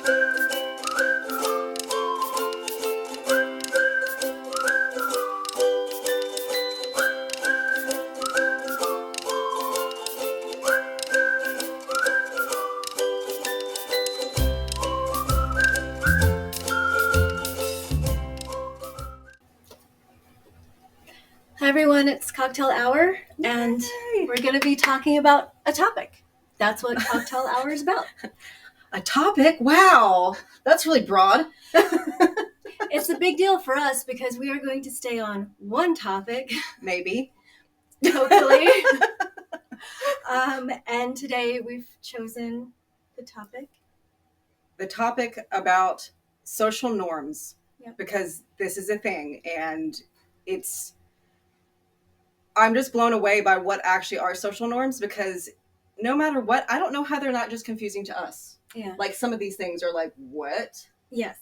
Hi everyone, it's cocktail hour, and we're going to be talking about a topic. That's what cocktail hour is about. A topic? Wow, that's really broad. It's a big deal for us because we are going to stay on one topic. Maybe. Hopefully. And today we've chosen the topic. The topic about social norms. Yep. Because this is a thing, and I'm just blown away by what actually are social norms, because no matter what, I don't know how they're not just confusing to us. Yeah. Like some of these things are like, what? Yes.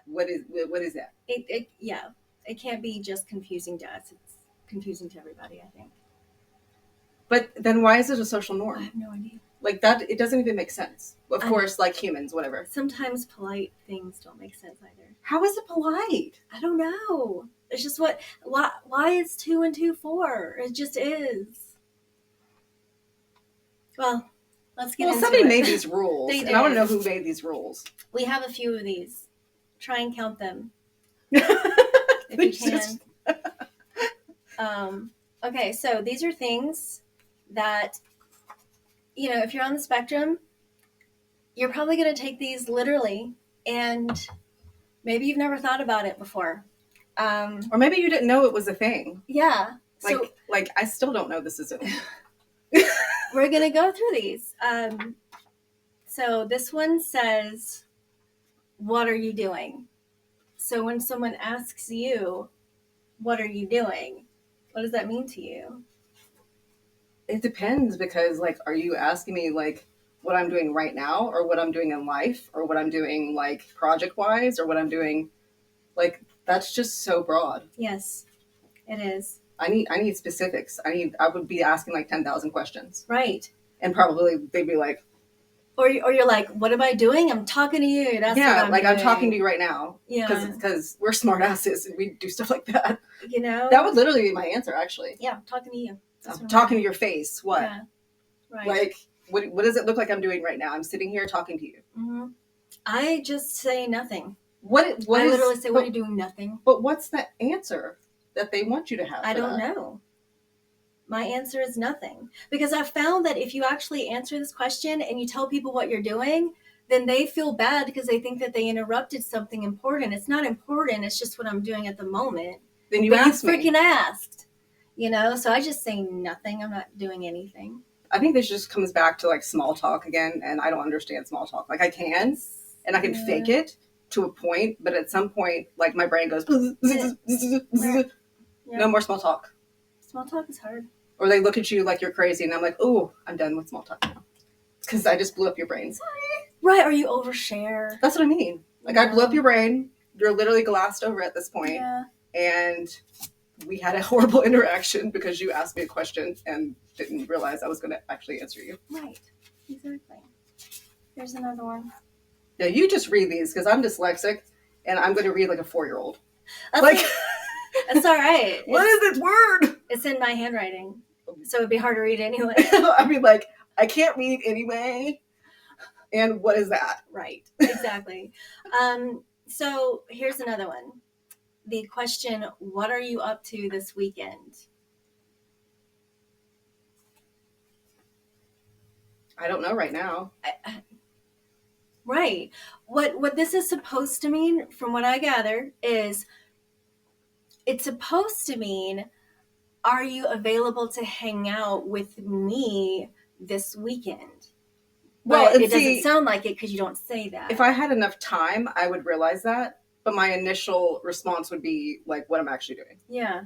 What is that? It can't be just confusing to us. It's confusing to everybody, I think. But then why is it a social norm? I have no idea. Like that, it doesn't even make sense. Of course, like humans, whatever. Sometimes polite things don't make sense either. How is it polite? I don't know. It's just why is 2 and 2 4? It just is. Well, let's get into it. Well, somebody made these rules. They did. And I want to know who made these rules. We have a few of these. Try and count them. If you can. Okay, so these are things that, if you're on the spectrum, you're probably going to take these literally, and maybe you've never thought about it before. Or maybe you didn't know it was a thing. Yeah. Like I still don't know this is a thing. We're going to go through these. So this one says, what are you doing? So when someone asks you, what are you doing? What does that mean to you? It depends, because like, are you asking me like what I'm doing right now, or what I'm doing in life, or what I'm doing like project wise, or what I'm doing like, that's just so broad. Yes, it is. I need specifics. I would be asking like 10,000 questions. Right. And probably they'd be like, or you're like, what am I doing? I'm talking to you. That's yeah, what I'm doing. I'm talking to you right now. Yeah. Because we're smart asses and we do stuff like that. That would literally be my answer, actually. Yeah, I'm talking to you. I'm talking to your face. What? Yeah. Right. Like, what does it look like I'm doing right now? I'm sitting here talking to you. Mm-hmm. I just say nothing. I literally say, what are you doing? Nothing. But what's the answer that they want you to have? I don't know. My answer is nothing. Because I've found that if you actually answer this question and you tell people what you're doing, then they feel bad because they think that they interrupted something important. It's not important. It's just what I'm doing at the moment. Then you freaking asked. So I just say nothing. I'm not doing anything. I think this just comes back to like small talk again, and I don't understand small talk. Like I can fake it to a point, but at some point, like my brain goes, no more small talk. Small talk is hard. Or they look at you like you're crazy, and I'm like, oh, I'm done with small talk now. Because I just blew up your brain. Sorry. Right, or you overshare. That's what I mean. Like I blew up your brain. You're literally glassed over at this point. Yeah. And we had a horrible interaction because you asked me a question and didn't realize I was going to actually answer you. Right. Exactly. Here's another one. Yeah, you just read these because I'm dyslexic and I'm going to read like a 4-year-old. That's all right. What is this word? It's in my handwriting, so it'd be hard to read anyway. I mean, like, I can't read anyway. And what is that? Right. Exactly. So here's another one. The question, what are you up to this weekend? I don't know right now. Right. What this is supposed to mean, from what I gather, is it's supposed to mean, are you available to hang out with me this weekend? But it doesn't sound like it because you don't say that. If I had enough time, I would realize that. But my initial response would be like what I'm actually doing. Yeah.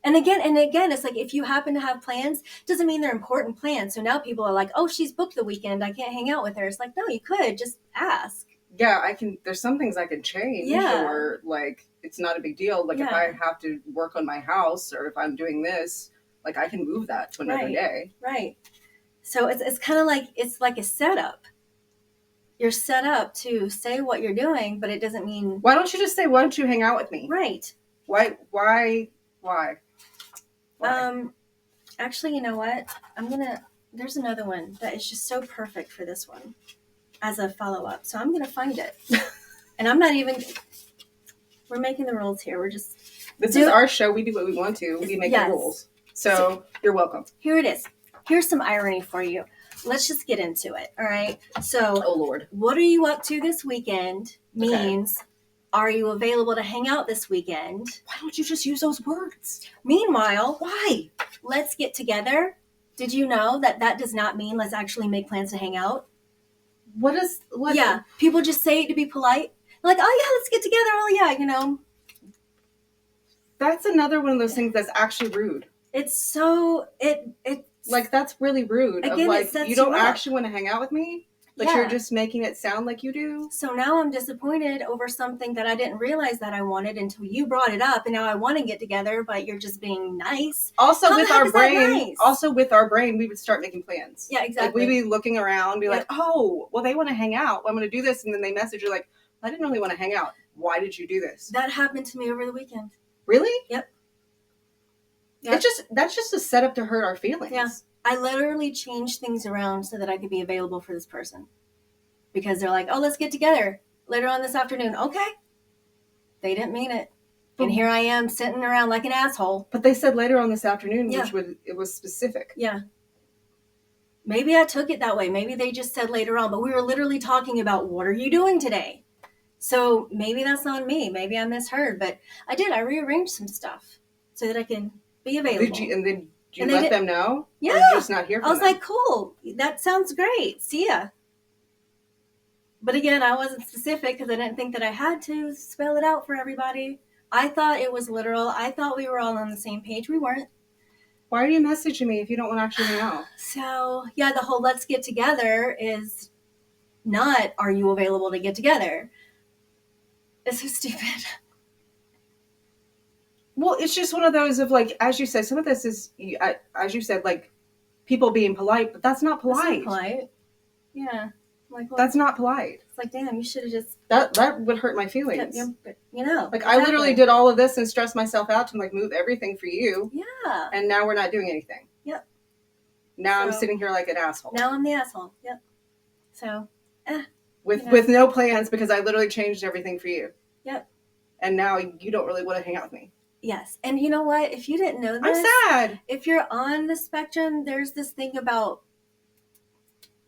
And again, it's like if you happen to have plans, doesn't mean they're important plans. So now people are like, oh, she's booked the weekend. I can't hang out with her. It's like, no, you could just ask. Yeah, I can. There's some things I can change. Yeah. Or like, it's not a big deal. Like if I have to work on my house or if I'm doing this, like I can move that to another day. Right. So it's kind of like, it's like a setup. You're set up to say what you're doing, but it doesn't mean... Why don't you just say, why don't you hang out with me? Right. Why? Actually, you know what? There's another one that is just so perfect for this one as a follow-up. So I'm going to find it. And I'm not even... We're making the rules here. This is our show. We do what we want to. We make the rules. So you're welcome. Here it is. Here's some irony for you. Let's just get into it. All right. So, oh Lord, what are you up to this weekend means, are you available to hang out this weekend? Why don't you just use those words? Meanwhile, why? Let's get together. Did you know that does not mean let's actually make plans to hang out? What? Yeah. People just say it to be polite. Like, oh yeah, let's get together. Oh yeah, you know. That's another one of those things that's actually rude. It's so like, that's really rude. Again, of like, you don't actually want to hang out with me, but you're just making it sound like you do. So now I'm disappointed over something that I didn't realize that I wanted until you brought it up, and now I want to get together, but you're just being nice. Also, with our brain, we would start making plans. Yeah, exactly. Like, we'd be looking around, be like, oh, well, they want to hang out. I'm going to do this, and then they message you like, I didn't really want to hang out. Why did you do this? That happened to me over the weekend. Really? Yep. That's just a setup to hurt our feelings. Yeah. I literally changed things around so that I could be available for this person. Because they're like, oh, let's get together later on this afternoon. Okay. They didn't mean it. And here I am sitting around like an asshole. But they said later on this afternoon, which it was specific. Yeah. Maybe I took it that way. Maybe they just said later on, but we were literally talking about what are you doing today? So maybe that's on me. Maybe I misheard, but I did. I rearranged some stuff so that I can be available. Did you let them know? Yeah. Or did you just not hear from them? I was like, cool. That sounds great. See ya. But again, I wasn't specific because I didn't think that I had to spell it out for everybody. I thought it was literal. I thought we were all on the same page. We weren't. Why are you messaging me if you don't want to actually hang out? So, yeah, the whole let's get together is not, are you available to get together? It's so stupid. Well, it's just one of those of like, as you said, some of this is, as you said, like people being polite, but that's not polite. That's not polite. Yeah. Like, well, that's not polite. It's like, damn, you should have just... That would hurt my feelings. You know. Like, exactly. I literally did all of this and stressed myself out to like move everything for you. Yeah. And now we're not doing anything. Yep. Now I'm sitting here like an asshole. Now I'm the asshole. Yep. So, with no plans because I literally changed everything for you. Yep. And now you don't really want to hang out with me. Yes. And you know what? If you didn't know this... I'm sad. If you're on the spectrum, there's this thing about...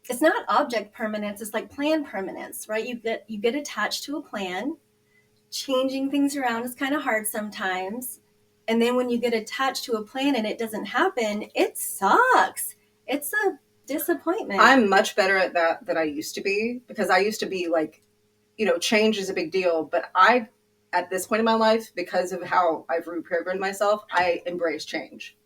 It's not object permanence. It's like plan permanence, right? You get attached to a plan. Changing things around is kind of hard sometimes. And then when you get attached to a plan and it doesn't happen, it sucks. It's a disappointment. I'm much better at that than I used to be because I used to be like, change is a big deal. But at this point in my life, because of how I've reprogrammed myself, I embrace change.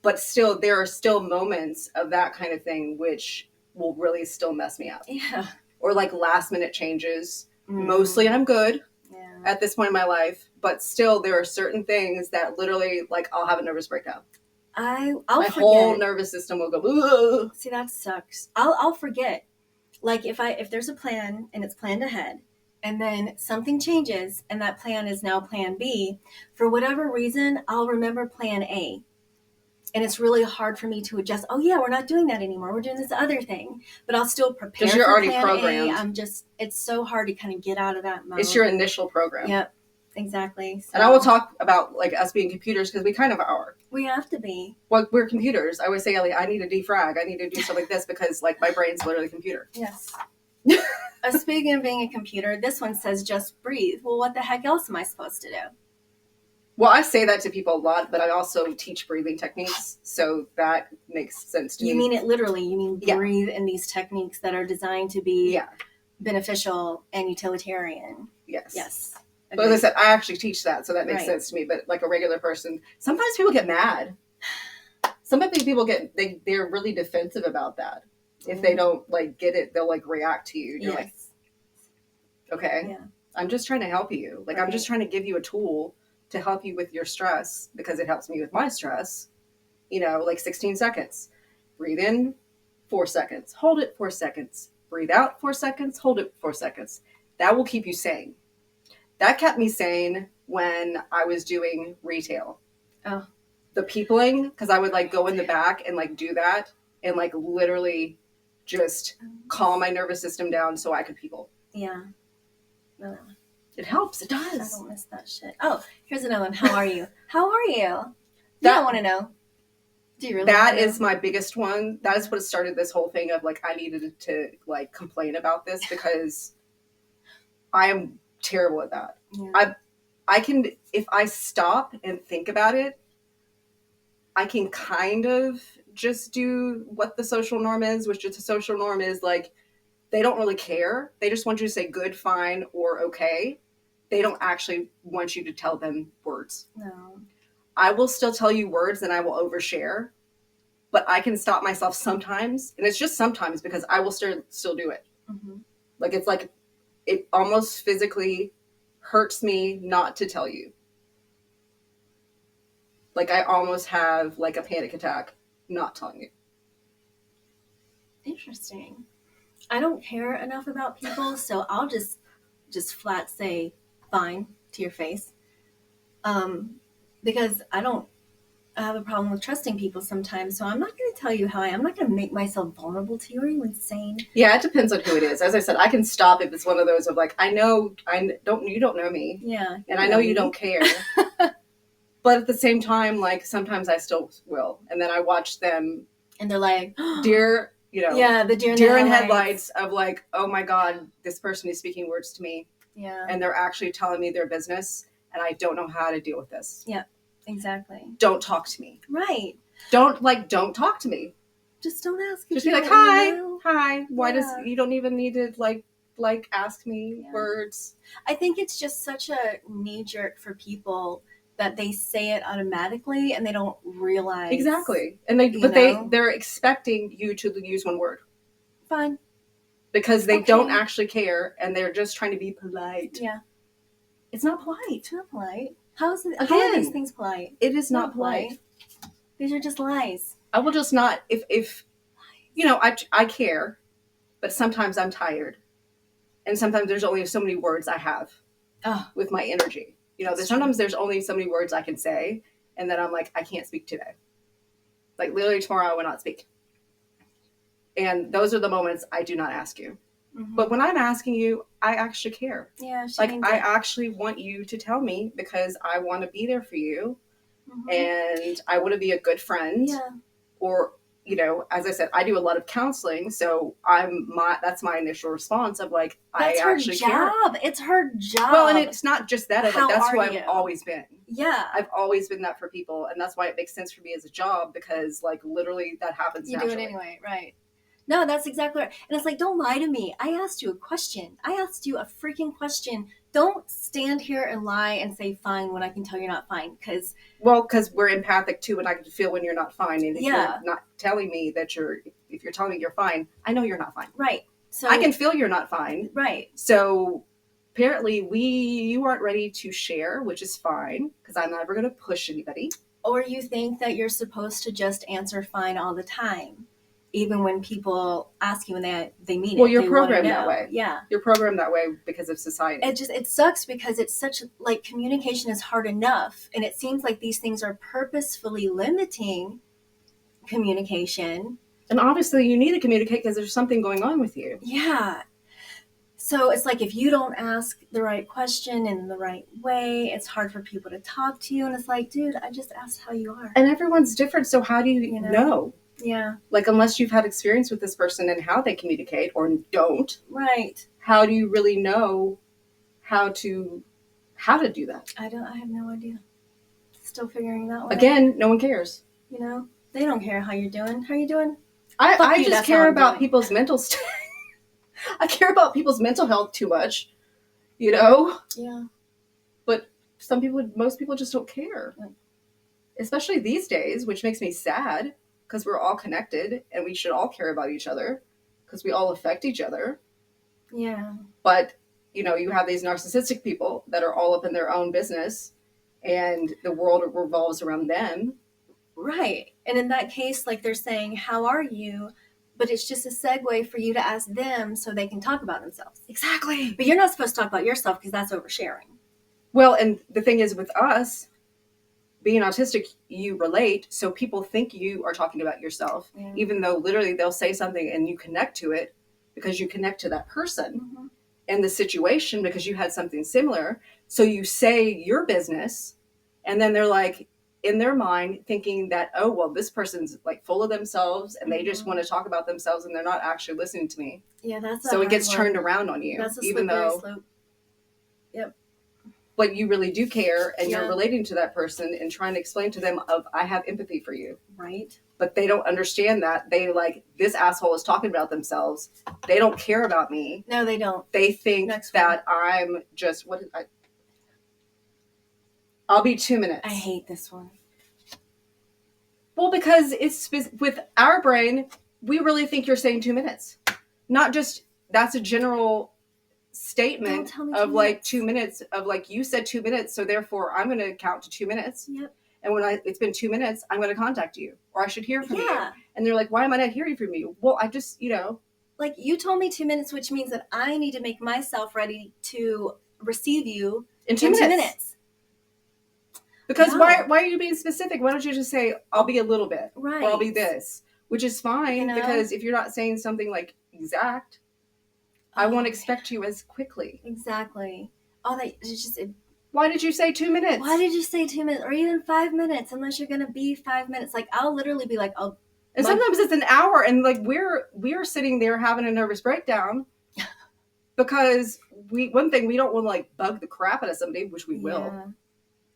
But still, there are still moments of that kind of thing which will really still mess me up. Yeah. Or like last minute changes. Mostly I'm good at this point in my life, but still there are certain things that literally like I'll have a nervous breakdown. My whole nervous system will go. Ugh. See, that sucks. I'll forget. Like if there's a plan and it's planned ahead, and then something changes and that plan is now plan B, for whatever reason, I'll remember plan A. And it's really hard for me to adjust. Oh yeah, we're not doing that anymore. We're doing this other thing. But I'll still prepare for you're already plan programmed. A. It's so hard to kind of get out of that mode. It's your initial program. Yep, exactly. So, and I will talk about like us being computers because we kind of are. We have to be. Well, we're computers. I always say, Ellie, I need to defrag. I need to do stuff like this because like my brain's literally a computer. Yes. Speaking of being a computer, this one says just breathe. Well, what the heck else am I supposed to do? Well, I say that to people a lot, but I also teach breathing techniques, so that makes sense to me. You mean it literally. You mean breathe in these techniques that are designed to be beneficial and utilitarian. Yes. Yes. But as I said, I actually teach that, so that makes sense to me. But like a regular person, sometimes people get mad. Sometimes people they're really defensive about that. If they don't like get it, they'll like react to you. You're like, okay, I'm just trying to help you. Like I'm just trying to give you a tool to help you with your stress because it helps me with my stress. Like 16 seconds. Breathe in 4 seconds. Hold it 4 seconds. breathe out 4 seconds, hold it 4 seconds. That will keep you sane. That kept me sane when I was doing retail. Oh. The peopling, because I would like go in the back and like do that and like literally just calm my nervous system down so I could people. Yeah. No. It helps. It I does. don't miss that shit. Oh, here's another one. How are you? How are you? Yeah, I want to know. Do you really? That is my biggest one. That is what started this whole thing of like I needed to like complain about this because I am terrible at that. Yeah. I can, if I stop and think about it, I can kind of just do what the social norm is, which is the social norm is like they don't really care. They just want you to say good, fine, or okay. They don't actually want you to tell them words. No. I will still tell you words and I will overshare, but I can stop myself sometimes. And it's just sometimes because I will still do it. Mm-hmm. Like, it's like, it almost physically hurts me not to tell you. Like, I almost have like a panic attack not telling you. Interesting. I don't care enough about people, so I'll just flat say fine to your face. Because I have a problem with trusting people sometimes, so I'm not going to tell you how I am. I'm not going to make myself vulnerable to you. Are you insane? Yeah, it depends on who it is. As I said, I can stop if it's one of those of like, you don't know me. Yeah. And I know you don't care. But at the same time, like sometimes I still will. And then I watch them. And they're like, deer, yeah, the deer in headlights of like, oh my God, this person is speaking words to me. Yeah. And they're actually telling me their business. And I don't know how to deal with this. Yeah, exactly. Don't talk to me. Right. Don't talk to me. Just don't ask. Just be like, hi. Why you don't even need to like ask me words. I think it's just such a knee jerk for people that they say it automatically and they don't realize. Exactly. And they're expecting you to use one word. Fine. Because they don't actually care and they're just trying to be polite. Yeah. It's not polite. It's not polite. How are these things polite? It is not polite. These are just lies. I will just not, if I care, but sometimes I'm tired. And sometimes there's only so many words I have with my energy. Sometimes there's only so many words I can say. And then I'm like, I can't speak today. Like literally tomorrow I will not speak. And those are the moments I do not ask you. Mm-hmm. But when I'm asking you, I actually care. Yeah, I actually want you to tell me because I want to be there for you. Mm-hmm. And I want to be a good friend. Yeah. Or, as I said, I do a lot of counseling. So that's my initial response of like, that's I actually care. It's her job. Well, and it's not just that. That's who I've always been. Yeah. I've always been that for people. And that's why it makes sense for me as a job because like literally that happens naturally. You do it anyway, right. No, that's exactly right. And it's like, don't lie to me. I asked you a question. I asked you a freaking question. Don't stand here and lie and say fine when I can tell you're not fine. Because we're empathic too, and I can feel when you're not fine. And if you're not telling me that if you're telling me you're fine, I know you're not fine. Right. So I can feel you're not fine. Right. So apparently you aren't ready to share, which is fine because I'm never going to push anybody. Or you think that you're supposed to just answer fine all the time. Even when people ask you and they mean it. Well, you're programmed that way. Yeah. You're programmed that way because of society. It sucks because it's such like communication is hard enough. And it seems like these things are purposefully limiting communication. And obviously you need to communicate because there's something going on with you. Yeah. So it's like if you don't ask the right question in the right way, it's hard for people to talk to you. And it's like, dude, I just asked how you are. And everyone's different. So how do you know? Yeah. Like, unless you've had experience with this person and how they communicate or don't. Right. How do you really know how to do that? I have no idea. Still figuring that one Again, no one cares. They don't care how you're doing. How are you doing? I just care about people's mental state. I care about people's mental health too much, Yeah. But most people just don't care. Yeah. Especially these days, which makes me sad. Because we're all connected and we should all care about each other because we all affect each other. Yeah. But, you have these narcissistic people that are all up in their own business and the world revolves around them. Right. And in that case, like they're saying, how are you? but it's just a segue for you to ask them so they can talk about themselves. Exactly. But you're not supposed to talk about yourself because that's oversharing. Well, and the thing is with us, being autistic, you relate, so people think you are talking about yourself, even though literally they'll say something and you connect to it because you connect to that person and the situation because you had something similar. So you say your business, and then they're like, in their mind, thinking that, oh, well, this person's like full of themselves and they just want to talk about themselves and they're not actually listening to me. Yeah, that's so it gets turned around on you, that's a even though slope. Yep. But you really do care and you're relating to that person and trying to explain to them of, I have empathy for you. Right. But they don't understand that. They like, this asshole is talking about themselves. They don't care about me. No, they don't. They think that I'm just, I'll be 2 minutes. I hate this one. Well, because it's with our brain, we really think you're saying 2 minutes. Not just, that's a general statement of like 2 minutes of like, you said 2 minutes, so therefore I'm going to count to 2 minutes. Yep. And when it's been 2 minutes, I'm going to contact you, or I should hear from you. And they're like, why am I not hearing from you? Well, I just, like, you told me 2 minutes, which means that I need to make myself ready to receive you in 2 minutes. Because why are you being specific? Why don't you just say, I'll be a little bit, or I'll be this, which is fine, because if you're not saying something like exact, I won't expect you as quickly. Exactly. Oh, it's just. Why did you say 2 minutes? Why did you say 2 minutes, or even 5 minutes? Unless you're gonna be 5 minutes, like I'll literally be like, oh. And sometimes it's an hour, and like we're sitting there having a nervous breakdown because one thing we don't want to like bug the crap out of somebody, which we will.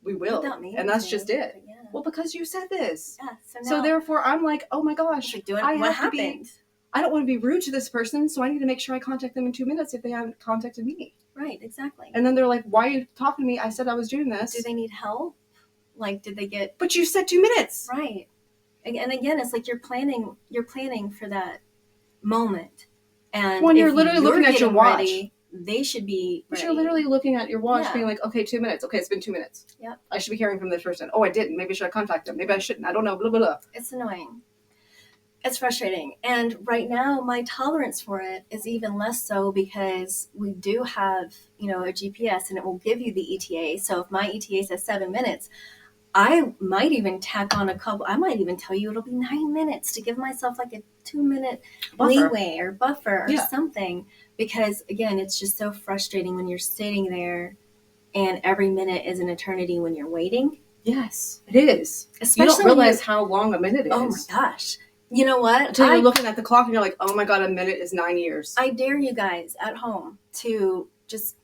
We will, and that's just it. Well, because you said this. Yeah, so therefore, I'm like, oh my gosh, what happened? I don't want to be rude to this person, so I need to make sure I contact them in 2 minutes if they haven't contacted me. Right, exactly. And then they're like, why are you talking to me? I said I was doing this. Do they need help? Like, did they get... But you said 2 minutes. Right. And again, it's like you're planning for that moment. And when you're literally looking at your watch. Ready, they should be ready. But you're literally looking at your watch being like, okay, 2 minutes. Okay, it's been 2 minutes. Yep. I should be hearing from this person. Oh, I didn't. Maybe I should contact them. Maybe I shouldn't. I don't know. Blah, blah, blah. It's annoying. It's frustrating. And right now, my tolerance for it is even less so because we do have, a GPS and it will give you the ETA. So if my ETA says 7 minutes, I might even tack on I might even tell you it'll be 9 minutes to give myself like a 2 minute leeway or buffer or something. Because again, it's just so frustrating when you're sitting there and every minute is an eternity when you're waiting. Yes, it is. Especially you don't realize how long a minute is. Oh my gosh. You know what? Until you're looking at the clock and you're like, oh my God, a minute is 9 years. I dare you guys at home to just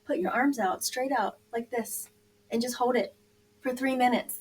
put your arms out, straight out like this, and just hold it for 3 minutes.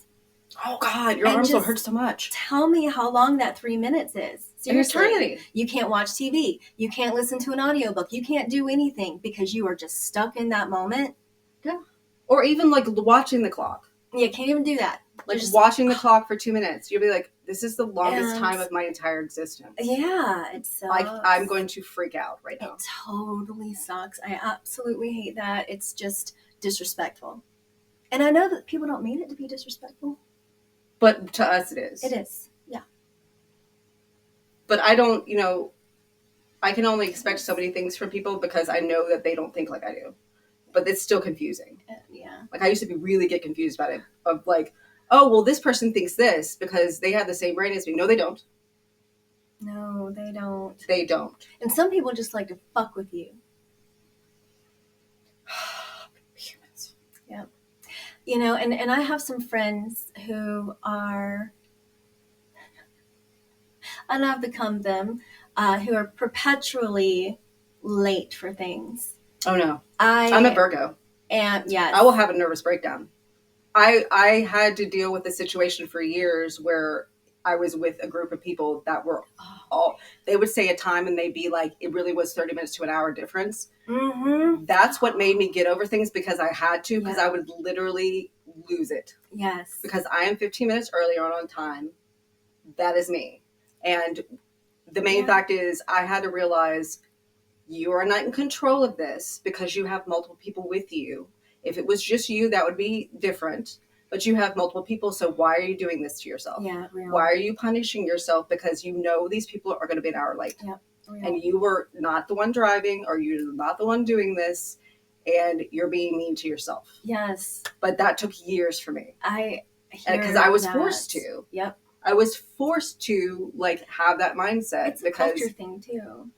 Oh God, your arms don't hurt so much. Tell me how long that 3 minutes is. Seriously. An eternity. You can't watch TV. You can't listen to an audiobook. You can't do anything because you are just stuck in that moment. Yeah. Or even like watching the clock. Yeah, can't even do that. Like watching the clock for 2 minutes. You'll be like, this is the longest time of my entire existence. Yeah, it sucks. I'm going to freak out right now. It totally sucks. I absolutely hate that. It's just disrespectful. And I know that people don't mean it to be disrespectful. But to us it is. It is, yeah. But I don't, I can only expect so many things from people because I know that they don't think like I do. But it's still confusing. Yeah. Like I used to really get confused about it. Of like, oh, well, this person thinks this because they have the same brain as me. No, they don't. No, they don't. They don't. And some people just like to fuck with you. Humans. Yeah. And I have some friends who are, and I've become them, who are perpetually late for things. Oh no. I'm a Virgo. And yes. I will have a nervous breakdown. I had to deal with a situation for years where I was with a group of people that were they would say a time and they'd be like, it really was 30 minutes to an hour difference. Mm-hmm. That's what made me get over things because I had to, because I would literally lose it. Yes. Because I am 15 minutes earlier on time. That is me. And the main fact is I had to realize you are not in control of this because you have multiple people with you. If it was just you, that would be different. but you have multiple people. So why are you doing this to yourself? Yeah, real. Why are you punishing yourself because you know these people are going to be an hour late? Yep, real. And you were not the one driving, or you're not the one doing this, and you're being mean to yourself. Yes. But that took years for me. Because I was forced to. Yep. I was forced to like have that mindset. It's a culture thing too.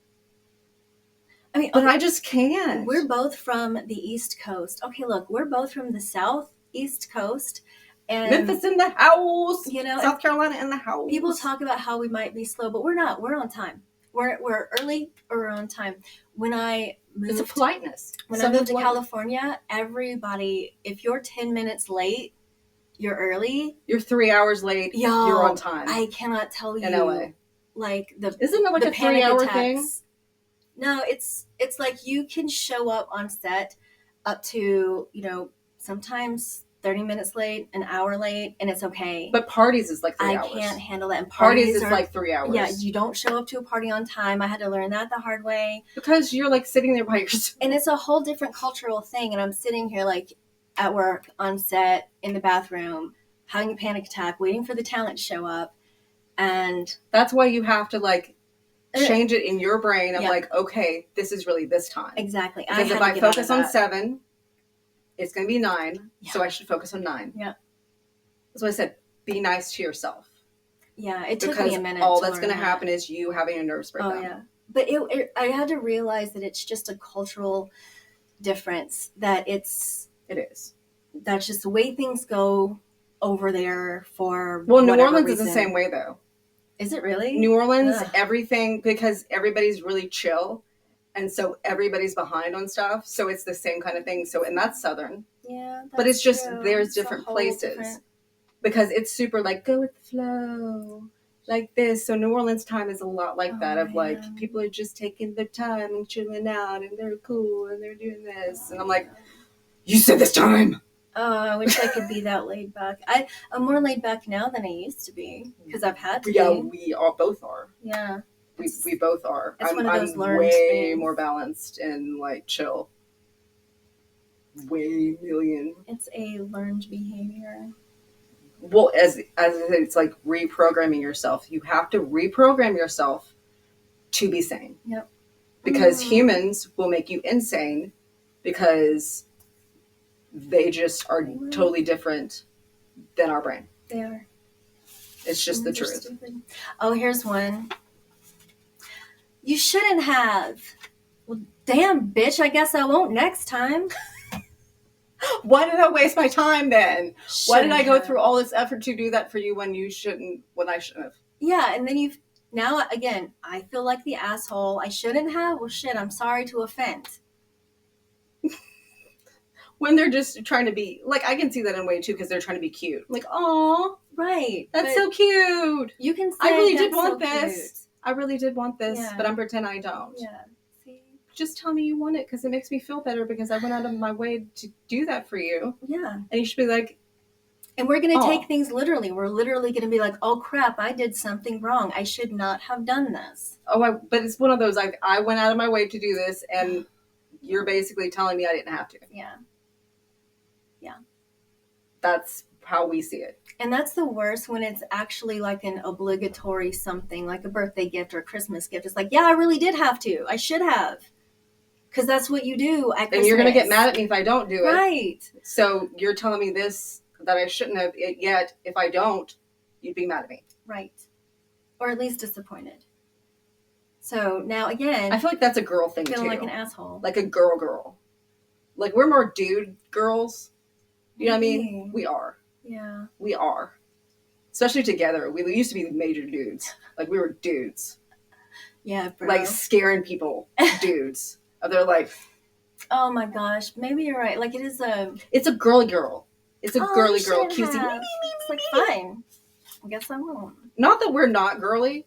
I mean, but I just can't. We're both from the East Coast. Okay, look, we're both from the Southeast Coast. And Memphis in the house. You know, South Carolina in the house. People talk about how we might be slow, but we're not. We're on time. We're early or we're on time. When I moved, it's a politeness. When I moved to California, everybody, if you're 10 minutes late, you're early. You're 3 hours late. You're on time. I cannot tell you. In LA. Like isn't it like a 3-hour thing? No, it's like you can show up on set up to, sometimes 30 minutes late, an hour late, and it's okay. But parties is like 3 hours. I can't handle that. And parties is like 3 hours. Yeah, you don't show up to a party on time. I had to learn that the hard way. Because you're like sitting there by yourself. And it's a whole different cultural thing. And I'm sitting here like at work, on set, in the bathroom, having a panic attack, waiting for the talent to show up. And that's why you have to like change it in your brain of like, okay, this is really this time. Exactly. Because if I focus on 7, it's going to be 9. Yeah. So I should focus on 9. Yeah. That's why I said, be nice to yourself. Yeah, it took me a minute. All that's going to happen is you having a nervous breakdown. Oh, yeah. But I had to realize that it's just a cultural difference, that it is. That's just the way things go over there for New Orleans reason. Is the same way, though. Is it really? New Orleans, everything, because everybody's really chill. And so everybody's behind on stuff. So it's the same kind of thing. So, and that's Southern. Yeah. That's but it's just, true. There's different places. Because it's super like, go with the flow. Like this. So New Orleans time is a lot like that of like, people are just taking their time and chilling out and they're cool and they're doing this. And I'm like, you said this time. Oh, I wish I could be that laid back. I'm more laid back now than I used to be because I've had to. Yeah, we both are. Yeah, we both are. It's one of those learned way things. More balanced and like chill. Way million. It's a learned behavior. Well, as I said, it's like reprogramming yourself. You have to reprogram yourself to be sane. Yep. Because humans will make you insane because they just are totally different than our brain. They are. It's just the truth. Stupid. Oh, here's one. You shouldn't have. Well, damn, bitch, I guess I won't next time. Why did I waste my time then? Why did I go through all this effort to do that for you when I shouldn't have? Yeah, and then now again, I feel like the asshole. I shouldn't have. Well, shit, I'm sorry to offend. When they're just trying to be, like, I can see that in a way, too, because they're trying to be cute. Like, aw. Right. That's so cute. You can say, I really did want so this. Cute. I really did want this, but I'm pretending I don't. Yeah. See? Just tell me you want it, because it makes me feel better, because I went out of my way to do that for you. Yeah. And you should be like... And we're going to take things literally. We're literally going to be like, oh, crap, I did something wrong. I should not have done this. But it's one of those, I went out of my way to do this, and you're basically telling me I didn't have to. Yeah. Yeah. That's how we see it. And that's the worst when it's actually like an obligatory something, like a birthday gift or a Christmas gift. It's like, yeah, I really did have to. I should have. Because that's what you do at Christmas. And you're going to get mad at me if I don't do it. Right. So you're telling me this, that I shouldn't have it yet. If I don't, you'd be mad at me. Right. Or at least disappointed. So now again, I feel like that's a girl thing feeling too. Like an asshole. Like a girl. Like we're more dude girls. You know what I mean? We are. Yeah. We are. Especially together. We used to be major dudes. Like we were dudes. Yeah, bro. Like scaring people. Dudes. They're like, oh my gosh. Maybe you're right. Like it's a girly girl. It's a girly girl. Cutesy. It's like fine. I guess I won't. Not that we're not girly.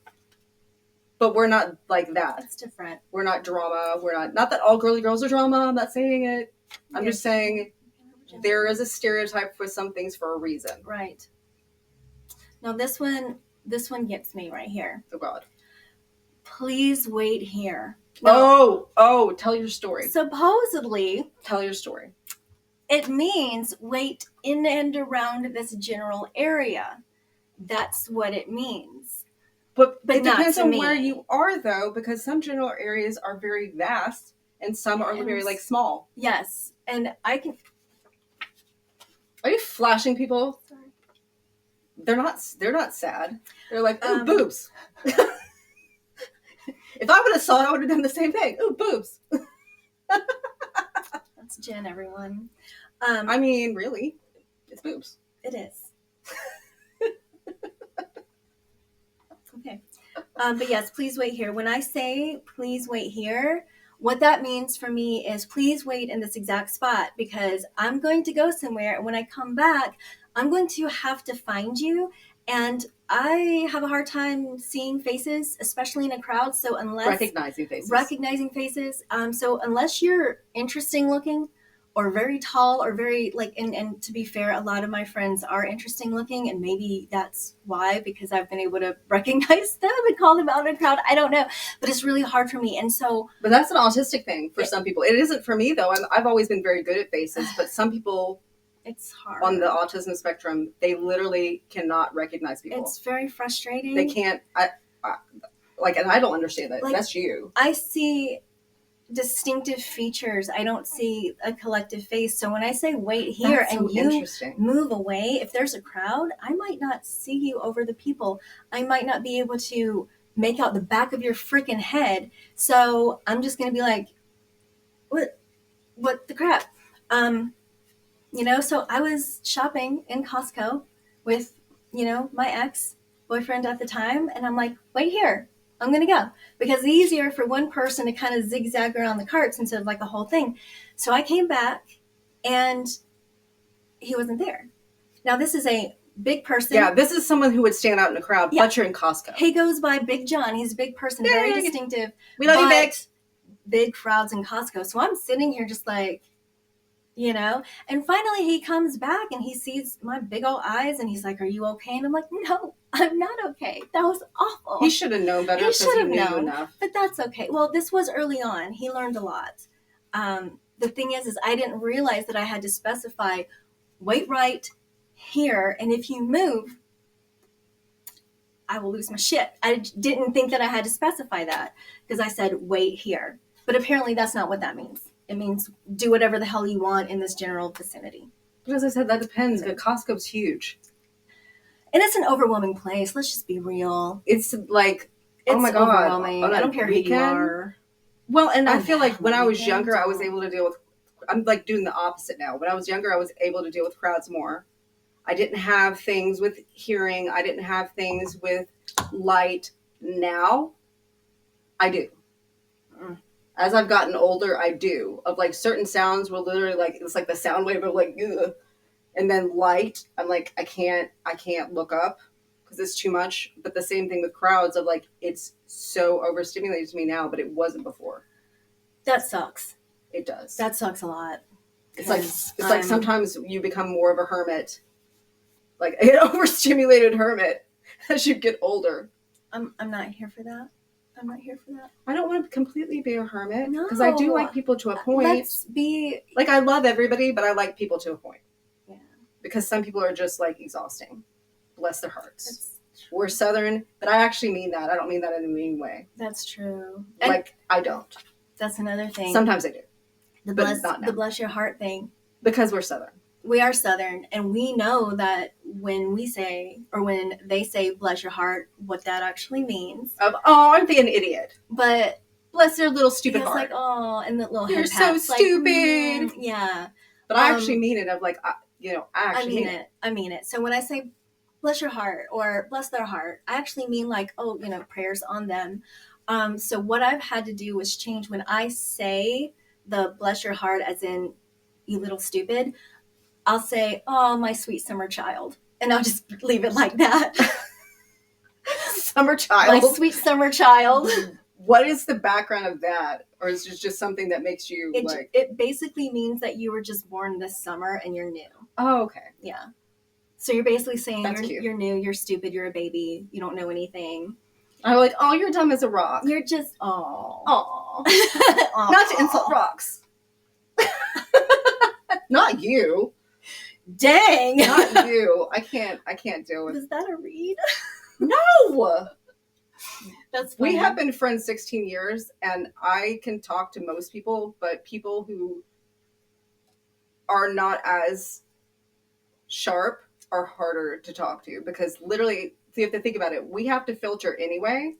But we're not like that. It's different. We're not drama. We're not that all girly girls are drama. I'm not saying it. I'm just saying there is a stereotype for some things for a reason. Right. Now this one gets me right here. Oh God. Please wait here. Now, oh, tell your story. Supposedly. Tell your story. It means wait in and around this general area. That's what it means. But But it not depends to on me. where you are, though, because some general areas are very vast and some are very like small. Yes, and I can. Are you flashing people? Sorry. They're not sad. They're like, ooh, boobs. If I would have saw it, I would have done the same thing. Ooh, boobs. That's Jen, everyone. I mean, really, it's boobs. It is. Okay. But yes, please wait here. When I say please wait here, what that means for me is please wait in this exact spot, because I'm going to go somewhere, and when I come back, I'm going to have to find you, and I have a hard time seeing faces, especially in a crowd. So unless recognizing faces, so unless you're interesting looking or very tall or very like, and to be fair, a lot of my friends are interesting looking, and maybe that's why, because I've been able to recognize them and call them out in a crowd. I don't know, but it's really hard for me. And so, but that's an autistic thing for some people. It isn't for me though. I've always been very good at faces, but some people, it's hard on the autism spectrum. They literally cannot recognize people. It's very frustrating. They can't. I and I don't understand that. Like, that's you. I see distinctive features. I don't see a collective face. So when I say wait here and you move away, if there's a crowd, I might not see you over the people. I might not be able to make out the back of your freaking head. So I'm just going to be like, what the crap? So I was shopping in Costco with, my ex-boyfriend at the time. And I'm like, wait here. I'm going to go, because it's easier for one person to kind of zigzag around the carts instead of like a whole thing. So I came back and he wasn't there. Now this is a big person. Yeah, this is someone who would stand out in a crowd, but you're in Costco. He goes by Big John. He's a big person, very distinctive. We love you, Bigs. Big crowds in Costco. So I'm sitting here just like, and finally he comes back and he sees my big old eyes and he's like, are you okay? And I'm like, no, I'm not okay. That was awful. He should have known better. He should have known enough. But that's okay. Well, this was early on. He learned a lot. The thing is I didn't realize that I had to specify, wait right here. And if you move, I will lose my shit. I didn't think that I had to specify that, because I said, wait here. But apparently that's not what that means. It means do whatever the hell you want in this general vicinity. But as I said, that depends. But Costco's huge. And it's an overwhelming place. Let's just be real. It's like, oh my God. Overwhelming. I don't care who you are. Well, and I feel like when I was younger, I was able to deal with, I'm like doing the opposite now. When I was younger, I was able to deal with crowds more. I didn't have things with hearing. I didn't have things with light. Now, I do. As I've gotten older, I do. Of like certain sounds will literally like, it's like the sound wave of like, ugh. And then light, I'm like, I can't look up because it's too much. But the same thing with crowds of like, it's so overstimulated to me now, but it wasn't before. That sucks. It does. That sucks a lot. It's like sometimes you become more of a hermit, like an overstimulated hermit as you get older. I'm not here for that. I'm not here for that. I don't want to completely be a hermit because I do like people to a point. Let's be like, I love everybody, but I like people to a point. Yeah. Because some people are just like exhausting. Bless their hearts. We're Southern, but I actually mean that. I don't mean that in a mean way. That's true. Like, I don't. That's another thing. Sometimes I do. The bless your heart thing. Because we're Southern. We are Southern, and we know that when we say, or when they say bless your heart, what that actually means. Aren't they an idiot? But bless their little stupid heart. It's like, oh, and the little you're so stupid. Like, yeah. But I actually mean it of like, I actually mean it. I mean it. So when I say bless your heart or bless their heart, I actually mean like, prayers on them. So what I've had to do was change when I say the bless your heart as in you little stupid, I'll say, oh, my sweet summer child. And I'll just leave it like that. Summer child? My sweet summer child. What is the background of that? Or is it just something that makes you It basically means that you were just born this summer and you're new. Oh, okay. Yeah. So you're basically saying you're new, you're stupid, you're a baby, you don't know anything. I'm like, oh, you're dumb as a rock. You're just, Not to insult rocks. Not you. Dang. Not you. I can't deal with. Was that a read? No. That's funny. We have been friends 16 years, and I can talk to most people, but people who are not as sharp are harder to talk to because literally, so you have to think about it. We have to filter anyway.